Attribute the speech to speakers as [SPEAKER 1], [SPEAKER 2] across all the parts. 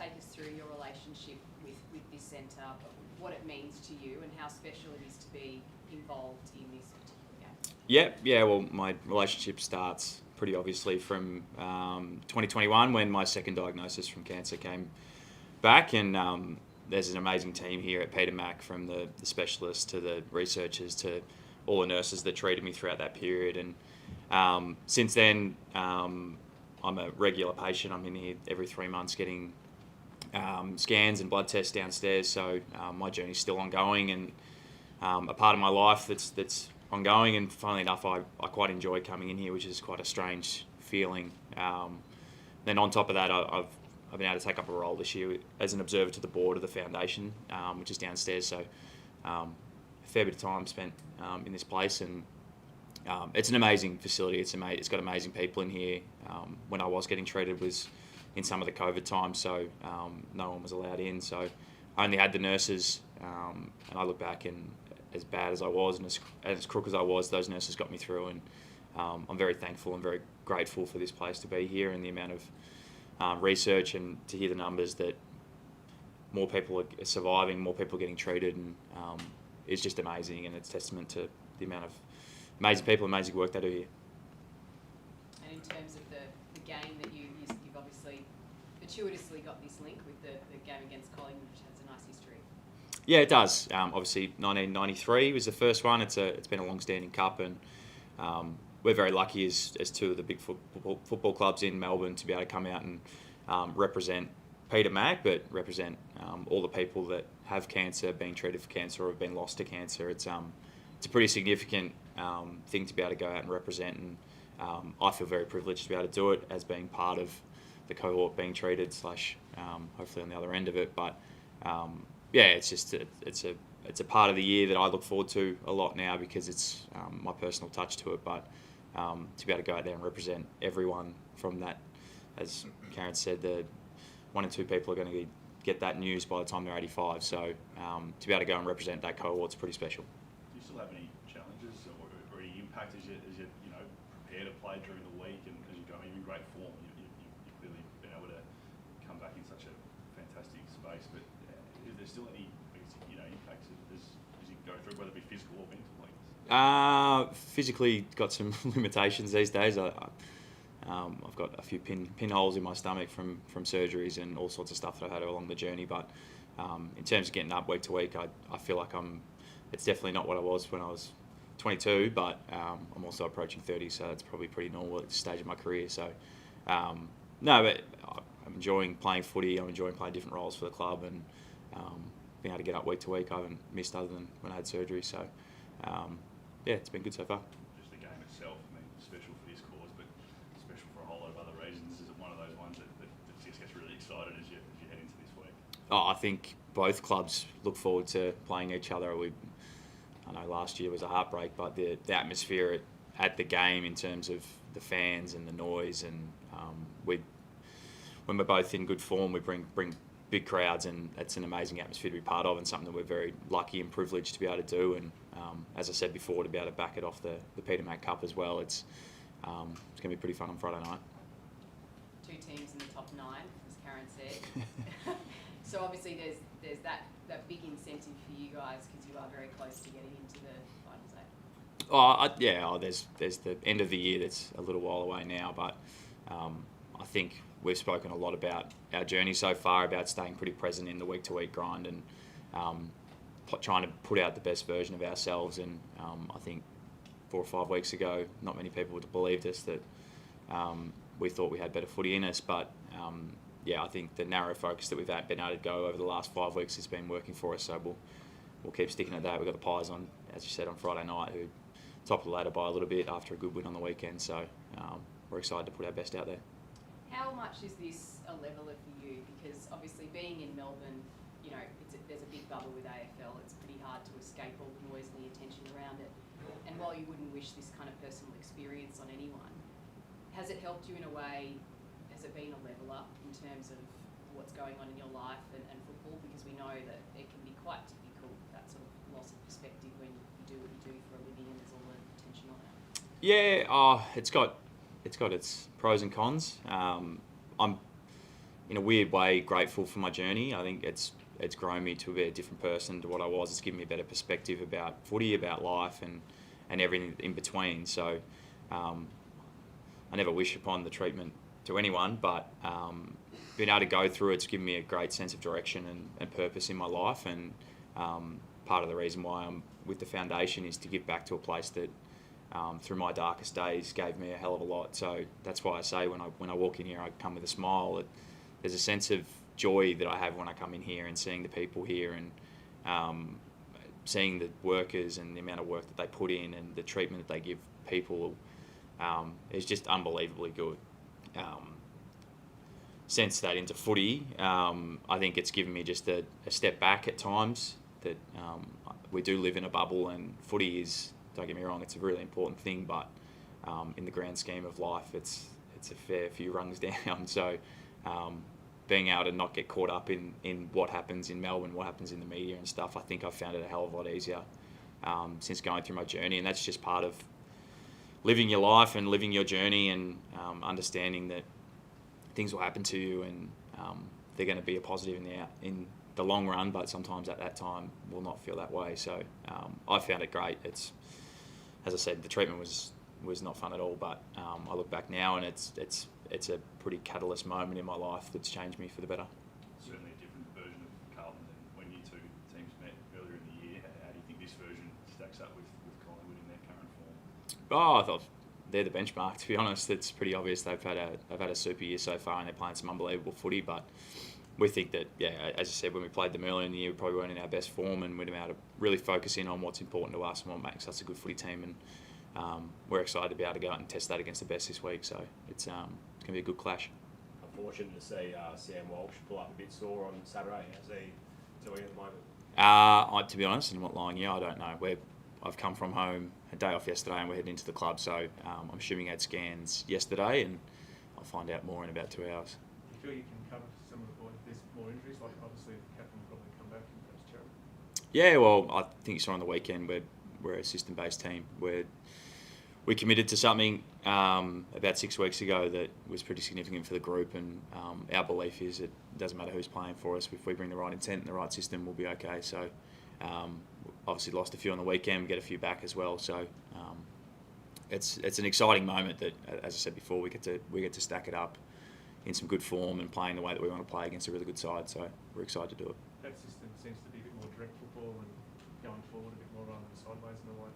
[SPEAKER 1] take us through your relationship with this centre, what it means to you and how special it is to be involved in this particular game?
[SPEAKER 2] Yeah. Well, my relationship starts pretty obviously from 2021 when my second diagnosis from cancer came back, and there's an amazing team here at Peter Mac, from the specialists to the researchers to all the nurses that treated me throughout that period. And since then, I'm a regular patient. I'm in here every 3 months getting scans and blood tests downstairs. So my journey's still ongoing, and a part of my life that's ongoing. And funnily enough, I quite enjoy coming in here, which is quite a strange feeling. Then on top of that, I've been able to take up a role this year as an observer to the board of the foundation, which is downstairs. So a fair bit of time spent in this place, and it's an amazing facility. It's got amazing people in here. When I was getting treated was in some of the COVID times, so no one was allowed in. So I only had the nurses, and I look back, and as bad as I was and as crook as I was, those nurses got me through, and I'm very thankful and very grateful for this place to be here, and the amount of research, and to hear the numbers that more people are surviving, more people are getting treated, and it's just amazing, and it's testament to the amount of amazing people, amazing work they do here.
[SPEAKER 1] And in terms of the game that you've obviously fortuitously got this link with the game against Collingwood, which has a nice history.
[SPEAKER 2] Yeah, it does. Obviously, 1993 was the first one. It's been a long-standing cup, and we're very lucky as two of the big football clubs in Melbourne to be able to come out and represent Peter Mac, but represent all the people that have cancer, being treated for cancer, or have been lost to cancer. It's a pretty significant thing to be able to go out and represent, and I feel very privileged to be able to do it as being part of the cohort being treated / hopefully on the other end of it. But yeah, it's a part of the year that I look forward to a lot now, because it's my personal touch to it. But to be able to go out there and represent everyone from that, as Karen said, the 1 in 2 people are going to get that news by the time they're 85. So to be able to go and represent that cohort's pretty special.
[SPEAKER 3] Do you still have any challenges or any impact as you prepare to play during the week, and as you go, you're in great form? You've clearly been able to come back in such a fantastic space, but is there still any impacts as you go through, whether it be physical or mental?
[SPEAKER 2] Physically got some limitations these days. I've got a few pinholes in my stomach from surgeries and all sorts of stuff that I've had along the journey. But in terms of getting up week to week, I feel like it's definitely not what I was when I was 22, but I'm also approaching 30, so it's probably pretty normal at this stage of my career. So no, but I'm enjoying playing footy. I'm enjoying playing different roles for the club, and being able to get up week to week, I haven't missed other than when I had surgery. So yeah, it's been good so far.
[SPEAKER 3] Just the game itself, I mean, special for this cause, but special for a whole lot of other reasons. Is it one of those ones that just gets really excited as you head into this week?
[SPEAKER 2] Oh, I think both clubs look forward to playing each other. I know last year was a heartbreak, but the atmosphere at the game, in terms of the fans and the noise, and when we're both in good form, we bring big crowds, and it's an amazing atmosphere to be part of, and something that we're very lucky and privileged to be able to do. And as I said before, to be able to back it off the Peter Mac Cup as well, it's going to be pretty fun on Friday night.
[SPEAKER 1] 2 teams in the top 9, as Karen said. So obviously there's that big incentive for you guys, because you are very close to getting into the finals,
[SPEAKER 2] there's the end of the year that's a little while away now, but I think we've spoken a lot about our journey so far, about staying pretty present in the week-to-week grind, and trying to put out the best version of ourselves. And I think 4 or 5 weeks ago, not many people would have believed us that we thought we had better footy in us. But I think the narrow focus that we've been able to go over the last 5 weeks has been working for us. So we'll keep sticking at that. We've got the Pies on, as you said, on Friday night, who top of the ladder by a little bit after a good win on the weekend. So we're excited to put our best out there.
[SPEAKER 1] How much is this a leveler for you? Because obviously being in Melbourne, there's a big bubble with AFL. It's pretty hard to escape all the noise and the attention around it. And while you wouldn't wish this kind of personal experience on anyone, has it helped you in a way? Has it been a leveler in terms of what's going on in your life and football? Because we know that it can be quite difficult, that sort of loss of perspective, when you do what you do for a living and there's all the attention on it.
[SPEAKER 2] Yeah, it's got its pros and cons. I'm in a weird way, grateful for my journey. I think it's grown me to be a different person to what I was. It's given me a better perspective about footy, about life, and everything in between. So I never wish upon the treatment to anyone, but being able to go through it's given me a great sense of direction and purpose in my life. And part of the reason why I'm with the foundation is to give back to a place that through my darkest days gave me a hell of a lot. So that's why I say when I walk in here, I come with a smile. There's a sense of joy that I have when I come in here and seeing the people here and seeing the workers and the amount of work that they put in and the treatment that they give people is just unbelievably good. Since that into footy, I think it's given me just a step back at times. That we do live in a bubble, and footy is, don't get me wrong, it's a really important thing, but in the grand scheme of life, it's a fair few rungs down. So being able to not get caught up in what happens in Melbourne, what happens in the media and stuff, I think I've found it a hell of a lot easier since going through my journey. And that's just part of living your life and living your journey, and understanding that things will happen to you, and they're going to be a positive in the long run, but sometimes at that time will not feel that way. So I found it great. It's, as I said, the treatment was not fun at all, but I look back now and it's a pretty catalyst moment in my life that's changed me for the better.
[SPEAKER 3] Certainly a different version of Carlton than when you two teams met earlier in the year. How do you think this version stacks up with Collingwood in their current form?
[SPEAKER 2] Oh, I thought they're the benchmark, to be honest. It's pretty obvious they've had a super year so far, and they're playing some unbelievable footy. But we think that, yeah, as I said, when we played them earlier in the year, we probably weren't in our best form, and we'd been able to really focus in on what's important to us and what makes us a good footy team. And we're excited to be able to go out and test that against the best this week. So it's going to be a good clash.
[SPEAKER 4] Unfortunate to see Sam Walsh pull up a bit sore on Saturday. How's he doing at the moment?
[SPEAKER 2] To be honest, and I'm not lying here, I don't know. I've come from home a day off yesterday, and we're heading into the club. So I'm assuming he had scans yesterday, and I'll find out more in about 2 hours.
[SPEAKER 5] Do you feel you can cover some of the boys if there's more injuries? Like obviously the captain will probably come back and perhaps Cherry.
[SPEAKER 2] Yeah, well, I think you saw on the weekend we're a system-based team. We committed to something about 6 weeks ago that was pretty significant for the group, and our belief is it doesn't matter who's playing for us. If we bring the right intent and the right system, we'll be okay. So obviously lost a few on the weekend, we get a few back as well. So it's an exciting moment that, as I said before, we get to stack it up in some good form and playing the way that we want to play against a really good side. So we're excited to do it.
[SPEAKER 5] That system seems to be a bit more direct football and going forward a bit more rather than sideways and all that.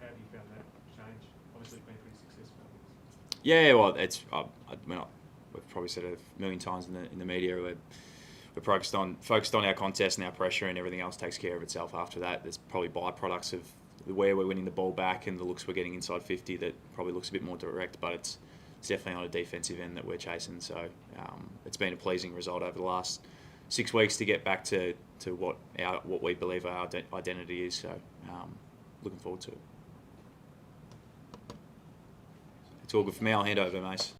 [SPEAKER 5] How have you found that change? Obviously, it's been pretty successful.
[SPEAKER 2] Yeah, well, we've probably said it a million times in the media. We're focused on our contest and our pressure, and everything else takes care of itself after that. There's probably byproducts of where we're winning the ball back and the looks we're getting inside 50 that probably looks a bit more direct, but it's definitely on a defensive end that we're chasing. So it's been a pleasing result over the last 6 weeks to get back to what we believe our identity is. So looking forward to it. It's all good for me. I'll hand over, Mace.